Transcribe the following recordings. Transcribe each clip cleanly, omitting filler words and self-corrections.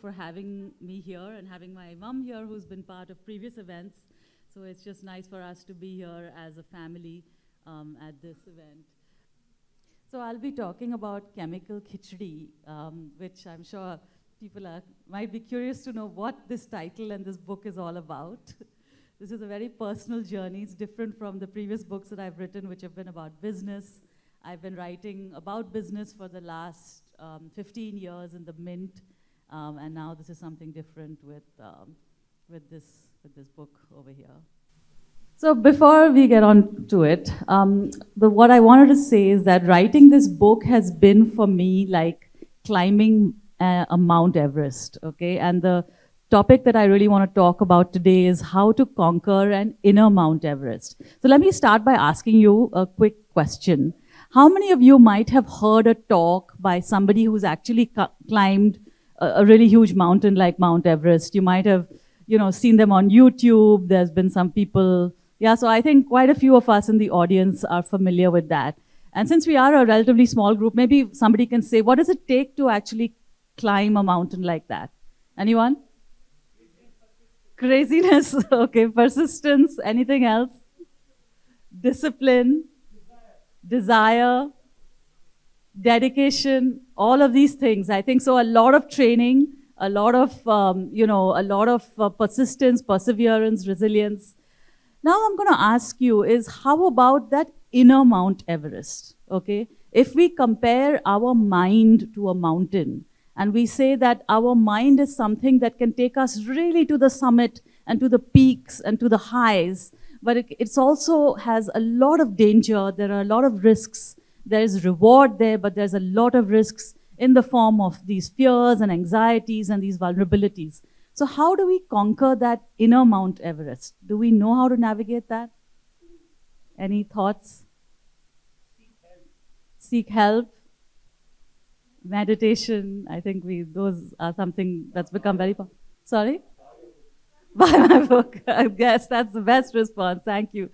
for having me here and having my mom here who's been part of previous events. So it's just nice for us to be here as a family at this event. So I'll be talking about Chemical Khichdi, which I'm sure people might be curious to know what this title and this book is all about. This is a very personal journey. It's different from the previous books that I've written, which have been about business. I've been writing about business for the last 15 years in the Mint, and now this is something different with this book over here. So before we get on to it, what I wanted to say is that writing this book has been for me like climbing a Mount Everest, okay? And the topic that I really want to talk about today is how to conquer an inner Mount Everest. So let me start by asking you a quick question. How many of you might have heard a talk by somebody who's actually climbed a really huge mountain like Mount Everest? You might have, seen them on YouTube. There's been some people. Yeah, so I think quite a few of us in the audience are familiar with that. And since we are a relatively small group, maybe somebody can say, what does it take to actually climb a mountain like that? Anyone? Craziness, okay. Persistence, anything else? Discipline, desire, dedication, all of these things. I think so. A lot of training, a lot of, persistence, perseverance, resilience. Now I'm going to ask you is how about that inner Mount Everest, okay? If we compare our mind to a mountain, and we say that our mind is something that can take us really to the summit and to the peaks and to the highs, but it also has a lot of danger. There are a lot of risks. There is reward there, but there's a lot of risks in the form of these fears and anxieties and these vulnerabilities. So how do we conquer that inner Mount Everest? Do we know how to navigate that? Any thoughts? Seek help. Meditation, I think those are something that's become very popular. Sorry? Buy my book. I guess that's the best response. Thank you.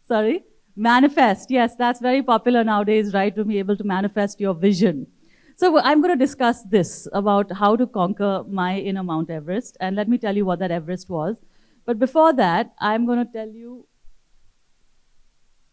Sorry? Manifest. Yes, that's very popular nowadays, right? To be able to manifest your vision. So I'm going to discuss this about how to conquer my inner Mount Everest. And let me tell you what that Everest was. But before that, I'm going to tell you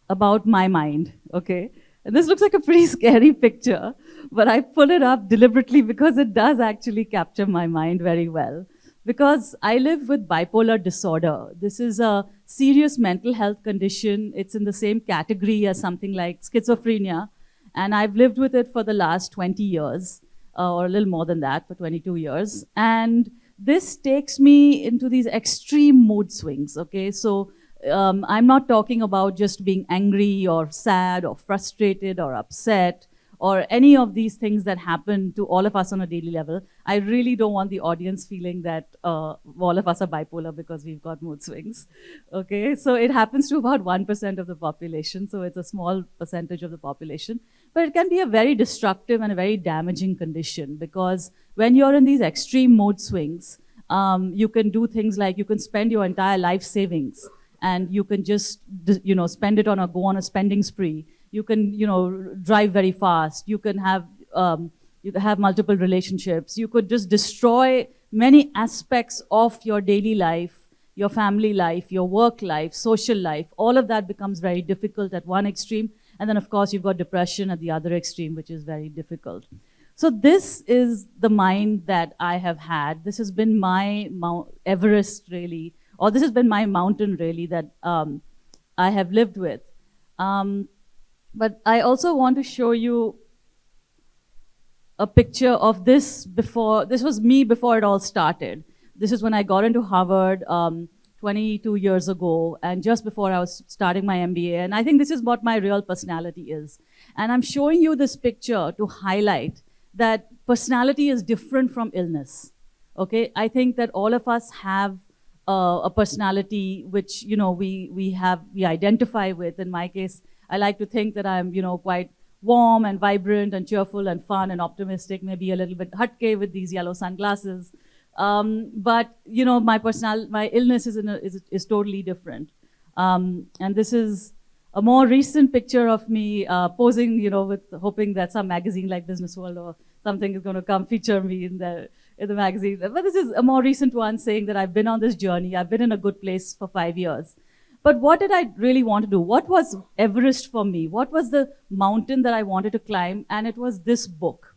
about my mind, okay? And this looks like a pretty scary picture, but I pull it up deliberately because it does actually capture my mind very well. Because I live with bipolar disorder. This is a serious mental health condition. It's in the same category as something like schizophrenia. And I've lived with it for the last 20 years, or a little more than that, for 22 years. And this takes me into these extreme mood swings, okay? So I'm not talking about just being angry or sad or frustrated or upset or any of these things that happen to all of us on a daily level. I really don't want the audience feeling that all of us are bipolar because we've got mood swings, okay? So it happens to about 1% of the population, so it's a small percentage of the population. But it can be a very destructive and a very damaging condition because when you're in these extreme mood swings, you can do things like you can spend your entire life savings and you can just, spend it go on a spending spree. You can, drive very fast. You can have multiple relationships. You could just destroy many aspects of your daily life, your family life, your work life, social life. All of that becomes very difficult at one extreme. And then, of course, you've got depression at the other extreme, which is very difficult. So this is the mind that I have had. This has been my Mount Everest, really, or this has been my mountain, really, that I have lived with. But I also want to show you a picture of this before. This was me before it all started. This is when I got into Harvard 22 years ago, and just before I was starting my MBA. And I think this is what my real personality is. And I'm showing you this picture to highlight that personality is different from illness, okay? I think that all of us have a personality which, we identify with. In my case, I like to think that I'm, quite warm and vibrant and cheerful and fun and optimistic, maybe a little bit hatke with these yellow sunglasses. But, my illness is totally different. And this is a more recent picture of me posing, with hoping that some magazine like Businessworld or something is going to come feature me in in the magazine. But this is a more recent one saying that I've been on this journey. I've been in a good place for 5 years. But what did I really want to do? What was Everest for me? What was the mountain that I wanted to climb? And it was this book.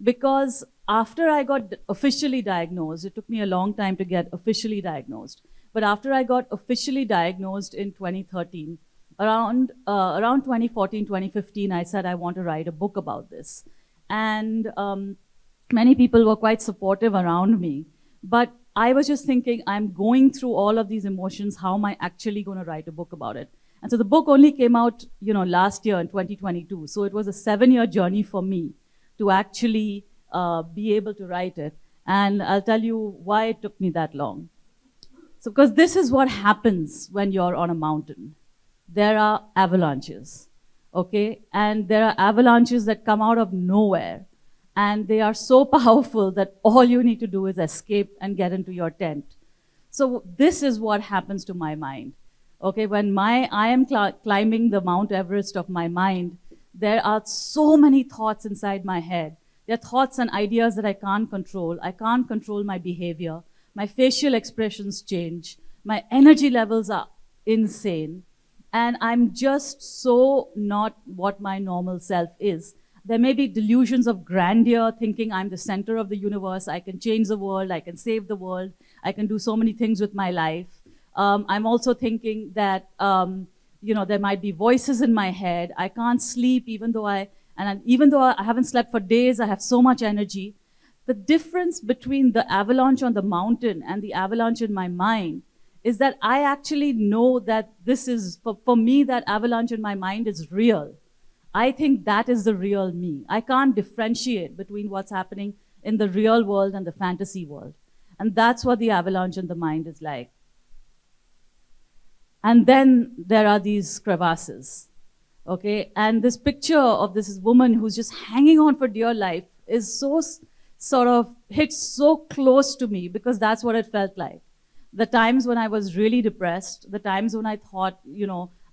Because after I got officially diagnosed, it took me a long time to get officially diagnosed. But after I got officially diagnosed in 2013, around 2014, 2015, I said I want to write a book about this. And many people were quite supportive around me. But I was just thinking, I'm going through all of these emotions. How am I actually going to write a book about it? And so the book only came out, last year in 2022. So it was a 7-year journey for me to actually be able to write it. And I'll tell you why it took me that long. So, because this is what happens when you're on a mountain. There are avalanches, okay? And there are avalanches that come out of nowhere. And they are so powerful that all you need to do is escape and get into your tent. So this is what happens to my mind. Okay, when I am climbing the Mount Everest of my mind, there are so many thoughts inside my head. There are thoughts and ideas that I can't control. I can't control my behavior. My facial expressions change. My energy levels are insane. And I'm just so not what my normal self is. There may be delusions of grandeur, thinking I'm the center of the universe, I can change the world, I can save the world, I can do so many things with my life. I'm also thinking that, there might be voices in my head. I can't sleep even though I haven't slept for days, I have so much energy. The difference between the avalanche on the mountain and the avalanche in my mind is that I actually know that this is, for me, that avalanche in my mind is real. I think that is the real me. I can't differentiate between what's happening in the real world and the fantasy world. And that's what the avalanche in the mind is like. And then there are these crevasses, okay? And this picture of this woman who's just hanging on for dear life is so sort of hits so close to me because that's what it felt like. The times when I was really depressed, the times when I thought,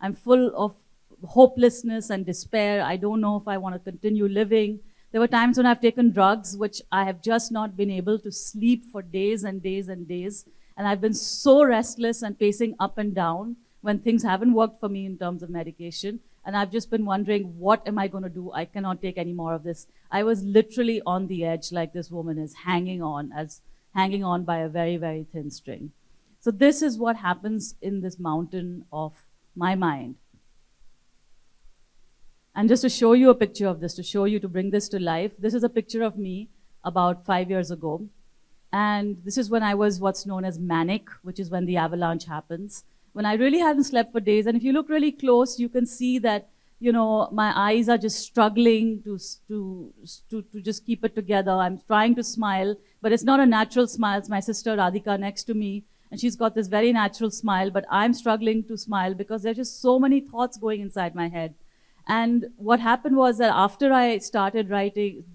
I'm full of hopelessness and despair. I don't know if I want to continue living. There were times when I've taken drugs, which I have just not been able to sleep for days and days and days. And I've been so restless and pacing up and down when things haven't worked for me in terms of medication. And I've just been wondering, what am I going to do? I cannot take any more of this. I was literally on the edge like this woman is hanging on by a very, very thin string. So this is what happens in this mountain of my mind. And just to show you a picture of this, to bring this to life, this is a picture of me about 5 years ago. And this is when I was what's known as manic, which is when the avalanche happens. When I really hadn't slept for days. And if you look really close, you can see that, my eyes are just struggling to just keep it together. I'm trying to smile, but it's not a natural smile. It's my sister Radhika next to me. And she's got this very natural smile, but I'm struggling to smile because there's just so many thoughts going inside my head. And what happened was that after I started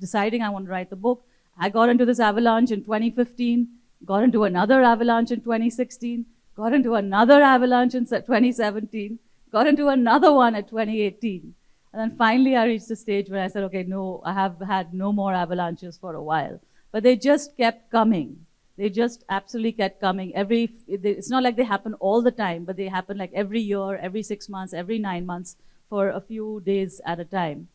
deciding I want to write the book, I got into this avalanche in 2015, got into another avalanche in 2016, got into another avalanche in 2017, got into another one at 2018. And then finally I reached the stage where I said, okay, no, I have had no more avalanches for a while. But they just kept coming. They just absolutely kept coming. It's not like they happen all the time, but they happen like every year, every 6 months, every 9 months, for a few days at a time.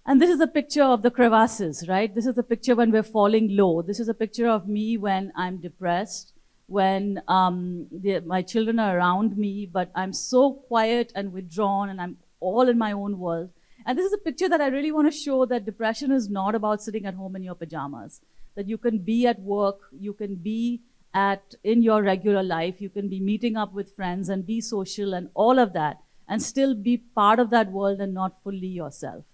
And this is a picture of the crevasses, right? This is a picture when we're falling low. This is a picture of me when I'm depressed, when my children are around me, but I'm so quiet and withdrawn and I'm all in my own world. And this is a picture that I really want to show that depression is not about sitting at home in your pajamas, that you can be at work, you can be in your regular life, you can be meeting up with friends and be social and all of that, and still be part of that world and not fully yourself,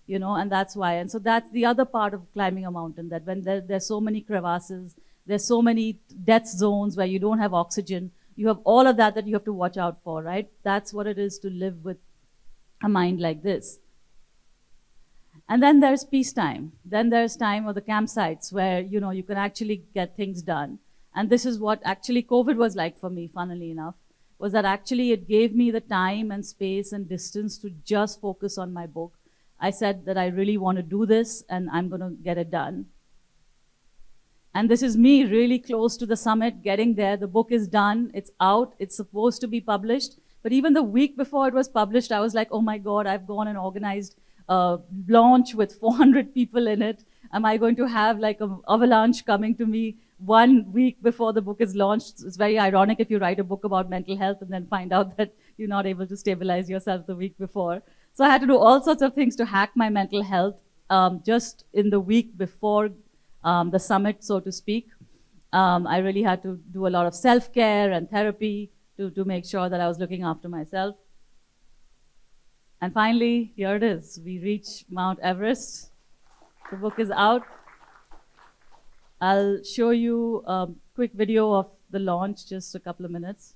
and that's why. And so that's the other part of climbing a mountain, that when there's so many crevasses, there's so many death zones where you don't have oxygen, you have all of that you have to watch out for, right? That's what it is to live with a mind like this. And then there's peacetime. Then there's time of the campsites where, you can actually get things done. And this is what actually COVID was like for me, funnily enough, was that actually it gave me the time and space and distance to just focus on my book. I said that I really want to do this and I'm going to get it done. And this is me really close to the summit, getting there. The book is done, it's out, it's supposed to be published. But even the week before it was published, I was like, oh my God, I've gone and organized a launch with 400 people in it. Am I going to have like an avalanche coming to me 1 week before the book is launched? It's very ironic if you write a book about mental health and then find out that you're not able to stabilize yourself the week before. So I had to do all sorts of things to hack my mental health just in the week before the summit, so to speak. I really had to do a lot of self-care and therapy to make sure that I was looking after myself. And finally, here it is. We reach Mount Everest. The book is out. I'll show you a quick video of the launch, just a couple of minutes.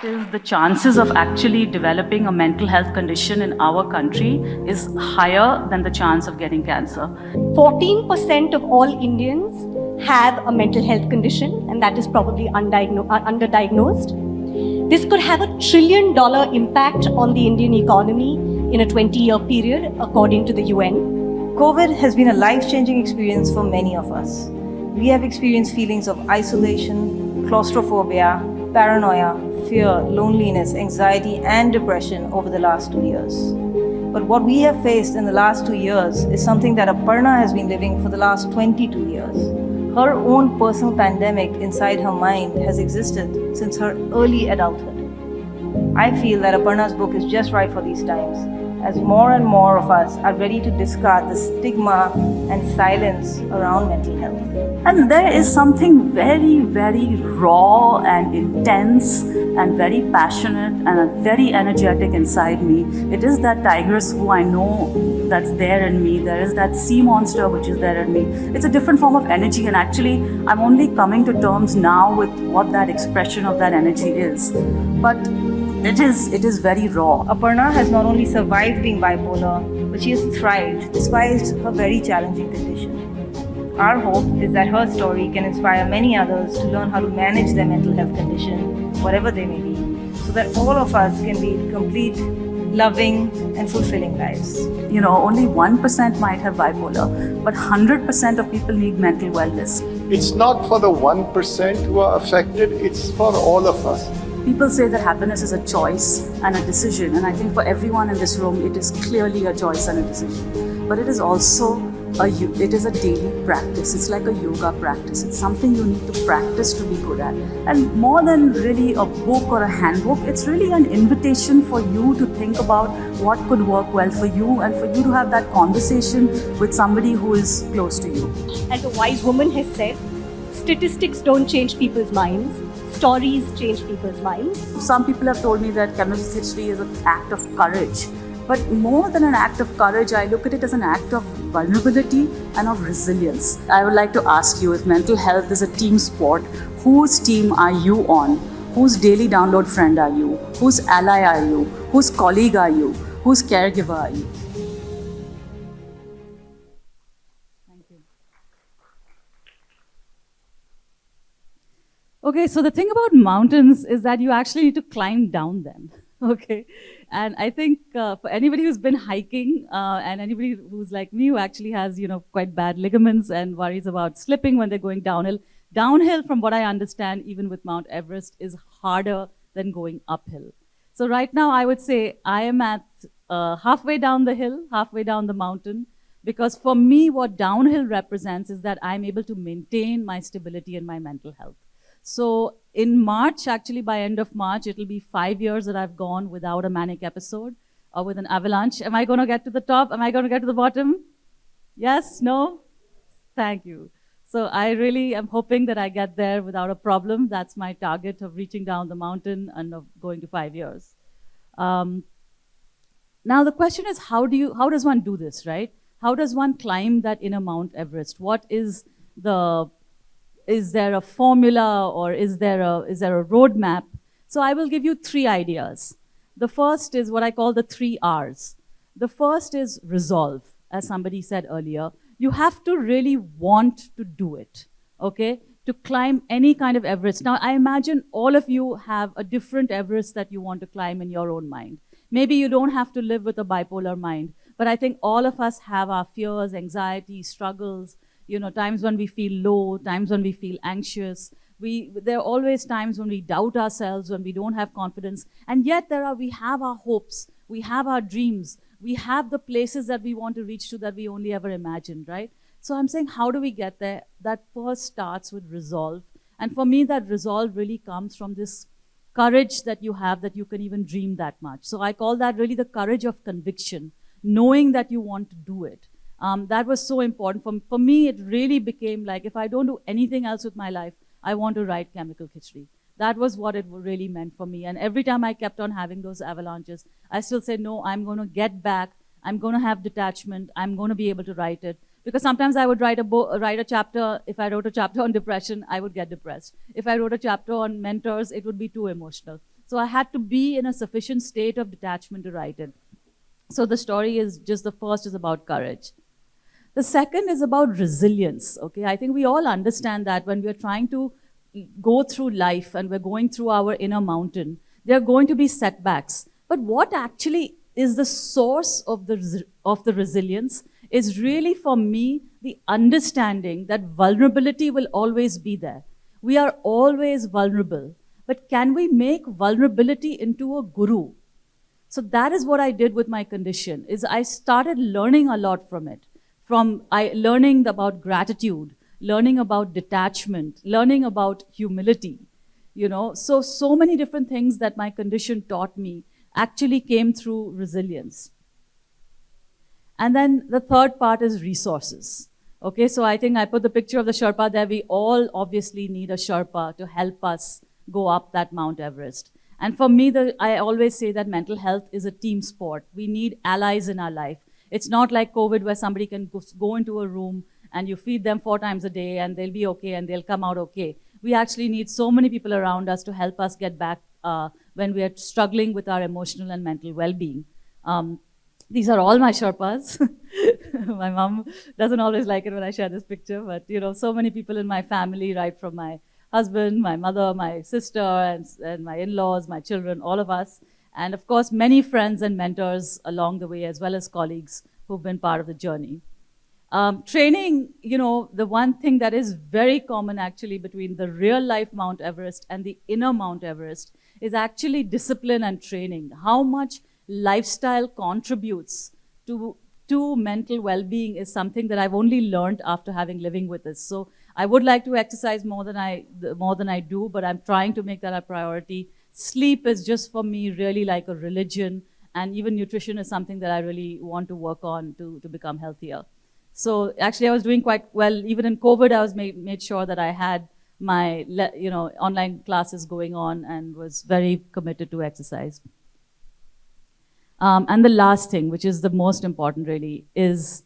Is the chances of actually developing a mental health condition in our country is higher than the chance of getting cancer. 14% of all Indians have a mental health condition, and that is probably underdiagnosed. This could have $1 trillion impact on the Indian economy in a 20-year period, according to the UN. COVID has been a life-changing experience for many of us. We have experienced feelings of isolation, claustrophobia, paranoia, fear, loneliness, anxiety, and depression over the last 2 years. But what we have faced in the last 2 years is something that Aparna has been living for the last 22 years. Her own personal pandemic inside her mind has existed since her early adulthood. I feel that Aparna's book is just right for these times, as more and more of us are ready to discard the stigma and silence around mental health. And there is something very, very raw and intense and very passionate and very energetic inside me. It is that tigress who I know that's there in me. There is that sea monster which is there in me. It's a different form of energy, and actually I'm only coming to terms now with what that expression of that energy is. But it is very raw. Aparna has not only survived being bipolar, but she has thrived despite her very challenging condition. Our hope is that her story can inspire many others to learn how to manage their mental health condition, whatever they may be, so that all of us can lead complete, loving, and fulfilling lives. You know, only 1% might have bipolar, but 100% of people need mental wellness. It's not for the 1% who are affected, it's for all of us. People say that happiness is a choice and a decision, and I think for everyone in this room, it is clearly a choice and a decision. But it is also it is a daily practice. It's like a yoga practice. It's something you need to practice to be good at. And more than really a book or a handbook, it's really an invitation for you to think about what could work well for you and for you to have that conversation with somebody who is close to you. As a wise woman has said, statistics don't change people's minds. Stories change people's minds. Some people have told me that Chemical Khichdi is an act of courage. But more than an act of courage, I look at it as an act of vulnerability and of resilience. I would like to ask you, if mental health is a team sport, whose team are you on? Whose daily download friend are you? Whose ally are you? Whose colleague are you? Whose caregiver are you? Thank you. Okay, so the thing about mountains is that you actually need to climb down them. Okay, and I think for anybody who's been hiking and anybody who's like me who actually has, quite bad ligaments and worries about slipping when they're going downhill from what I understand, even with Mount Everest, is harder than going uphill. So right now I would say I am at halfway down the hill, halfway down the mountain, because for me what downhill represents is that I'm able to maintain my stability and my mental health. So in March, actually by end of March, it'll be 5 years that I've gone without a manic episode or with an avalanche. Am I going to get to the top? Am I going to get to the bottom? Yes? No? Thank you. So I really am hoping that I get there without a problem. That's my target of reaching down the mountain and of going to 5 years. Now the question is, how does one do this, right? How does one climb that inner Mount Everest? Is there a formula or is there a roadmap? So I will give you 3 ideas. The first is what I call the 3 R's. The first is resolve, as somebody said earlier. You have to really want to do it, okay? To climb any kind of Everest. Now, I imagine all of you have a different Everest that you want to climb in your own mind. Maybe you don't have to live with a bipolar mind, But I think all of us have our fears, anxiety, struggles, times when we feel low, times when we feel anxious. There are always times when we doubt ourselves, when we don't have confidence. And yet we have our hopes, we have our dreams, we have the places that we want to reach to that we only ever imagined, right? So I'm saying, how do we get there? That first starts with resolve. And for me, that resolve really comes from this courage that you have, that you can even dream that much. So I call that really the courage of conviction, knowing that you want to do it. That was so important. For me, it really became like, if I don't do anything else with my life, I want to write Chemical Khichdi. That was what it really meant for me. And every time I kept on having those avalanches, I still said, no, I'm going to get back. I'm going to have detachment. I'm going to be able to write it. Because sometimes I would write a chapter. If I wrote a chapter on depression, I would get depressed. If I wrote a chapter on mentors, it would be too emotional. So I had to be in a sufficient state of detachment to write it. So the story is just, the first is about courage. The second is about resilience, okay? I think we all understand that when we're trying to go through life and we're going through our inner mountain, there are going to be setbacks. But what actually is the source of the resilience is really, for me, the understanding that vulnerability will always be there. We are always vulnerable. But can we make vulnerability into a guru? So that is what I did with my condition, is I started learning a lot from it. Learning about gratitude, learning about detachment, learning about humility, So many different things that my condition taught me actually came through resilience. And then the third part is resources. Okay, so I think I put the picture of the Sherpa there. We all obviously need a Sherpa to help us go up that Mount Everest. And for me, I always say that mental health is a team sport. We need allies in our life. It's not like COVID, where somebody can go into a room and you feed them 4 times a day and they'll be okay and they'll come out okay. We actually need so many people around us to help us get back when we are struggling with our emotional and mental well-being. These are all my Sherpas. My mom doesn't always like it when I share this picture, but so many people in my family, right from my husband, my mother, my sister, and my in-laws, my children, all of us. And of course, many friends and mentors along the way, as well as colleagues who've been part of the journey. Training, the one thing that is very common actually between the real life Mount Everest and the inner Mount Everest is actually discipline and training. How much lifestyle contributes to mental well-being is something that I've only learned after living with this. So I would like to exercise more than I do, but I'm trying to make that a priority. Sleep is just, for me, really like a religion, and even nutrition is something that I really want to work on to become healthier. So actually I was doing quite well. Even in COVID, I was made sure that I had my online classes going on and was very committed to exercise. And the last thing, which is the most important really, is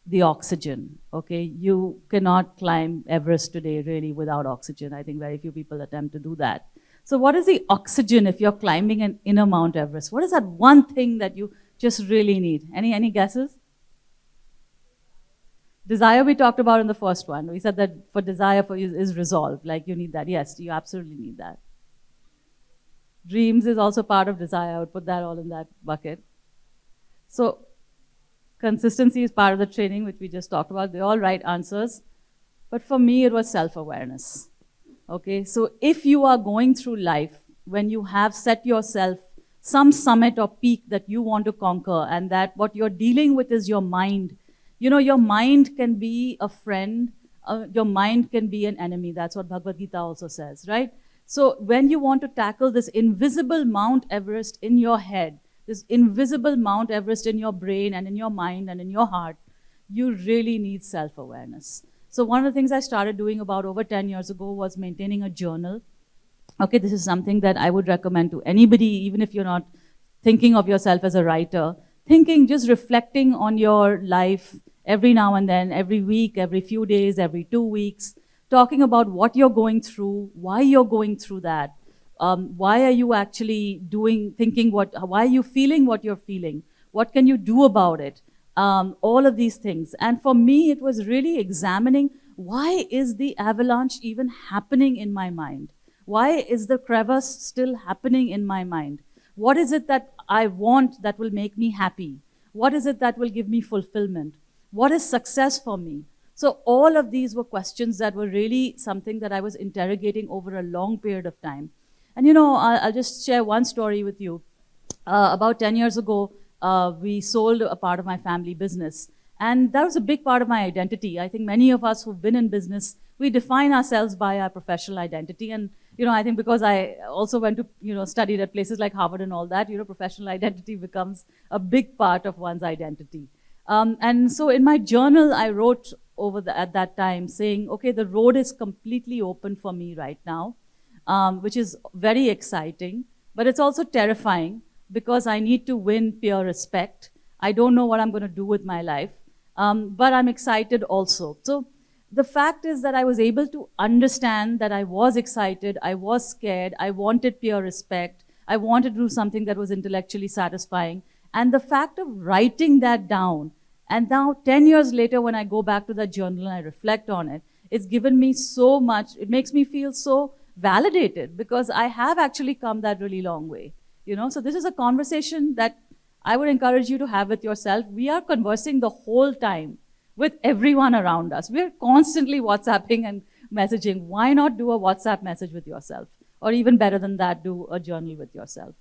the oxygen, okay? You cannot climb Everest today really without oxygen. I think very few people attempt to do that. So what is the oxygen if you're climbing an inner Mount Everest? What is that one thing that you just really need? Any guesses? Desire we talked about in the first one. We said that for desire for you is resolve, like you need that. Yes, you absolutely need that. Dreams is also part of desire. I would put that all in that bucket. So consistency is part of the training, which we just talked about. They're all right answers. But for me, it was self-awareness. Okay, so if you are going through life, when you have set yourself some summit or peak that you want to conquer, and that what you're dealing with is your mind. Your mind can be a friend, your mind can be an enemy. That's what Bhagavad Gita also says, right? So when you want to tackle this invisible Mount Everest in your head, this invisible Mount Everest in your brain and in your mind and in your heart, you really need self-awareness. So one of the things I started doing about over 10 years ago was maintaining a journal. Okay, this is something that I would recommend to anybody, even if you're not thinking of yourself as a writer, just reflecting on your life every now and then, every week, every few days, every 2 weeks, talking about what you're going through, why you're going through that, why are you actually why are you feeling what you're feeling, what can you do about it, all of these things. And for me, it was really examining, why is the avalanche even happening in my mind? Why is the crevasse still happening in my mind? What is it that I want that will make me happy? What is it that will give me fulfillment? What is success for me? So all of these were questions that were really something that I was interrogating over a long period of time. And I'll just share one story with you. About 10 years ago, we sold a part of my family business. And that was a big part of my identity. I think many of us who've been in business, we define ourselves by our professional identity. And, I think because I also went to, studied at places like Harvard and all that, professional identity becomes a big part of one's identity. And so in my journal, I wrote at that time saying, okay, the road is completely open for me right now, which is very exciting, but it's also terrifying because I need to win peer respect. I don't know what I'm going to do with my life, but I'm excited also. So the fact is that I was able to understand that I was excited, I was scared, I wanted peer respect, I wanted to do something that was intellectually satisfying. And the fact of writing that down, and now 10 years later when I go back to that journal and I reflect on it, it's given me so much, it makes me feel so validated because I have actually come that really long way. So this is a conversation that I would encourage you to have with yourself. We are conversing the whole time with everyone around us. We're constantly WhatsApping and messaging. Why not do a WhatsApp message with yourself? Or even better than that, do a journal with yourself.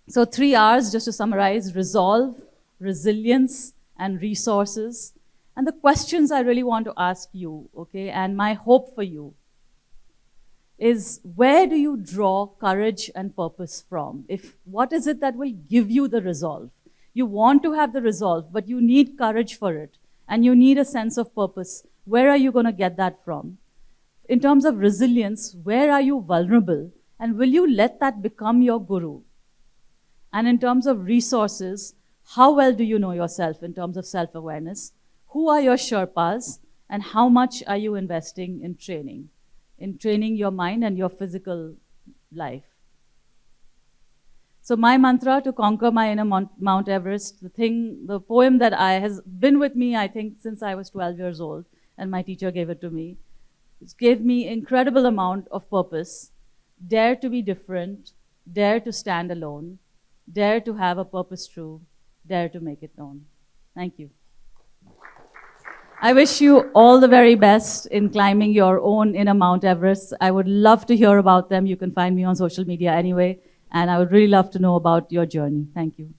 So 3 R's, just to summarize: resolve, resilience, and resources. And the questions I really want to ask you, okay, and my hope for you is, where do you draw courage and purpose from? What is it that will give you the resolve? You want to have the resolve, but you need courage for it, and you need a sense of purpose. Where are you going to get that from? In terms of resilience, where are you vulnerable, and will you let that become your guru? And in terms of resources, how well do you know yourself in terms of self-awareness? Who are your Sherpas, and how much are you investing in training your mind and your physical life? So my mantra to conquer my inner Mount Everest, the poem that has been with me, I think, since I was 12 years old, and my teacher gave it to me. It gave me incredible amount of purpose. Dare to be different, dare to stand alone, dare to have a purpose true, dare to make it known. Thank you. I wish you all the very best in climbing your own inner Mount Everest. I would love to hear about them. You can find me on social media anyway, and I would really love to know about your journey. Thank you.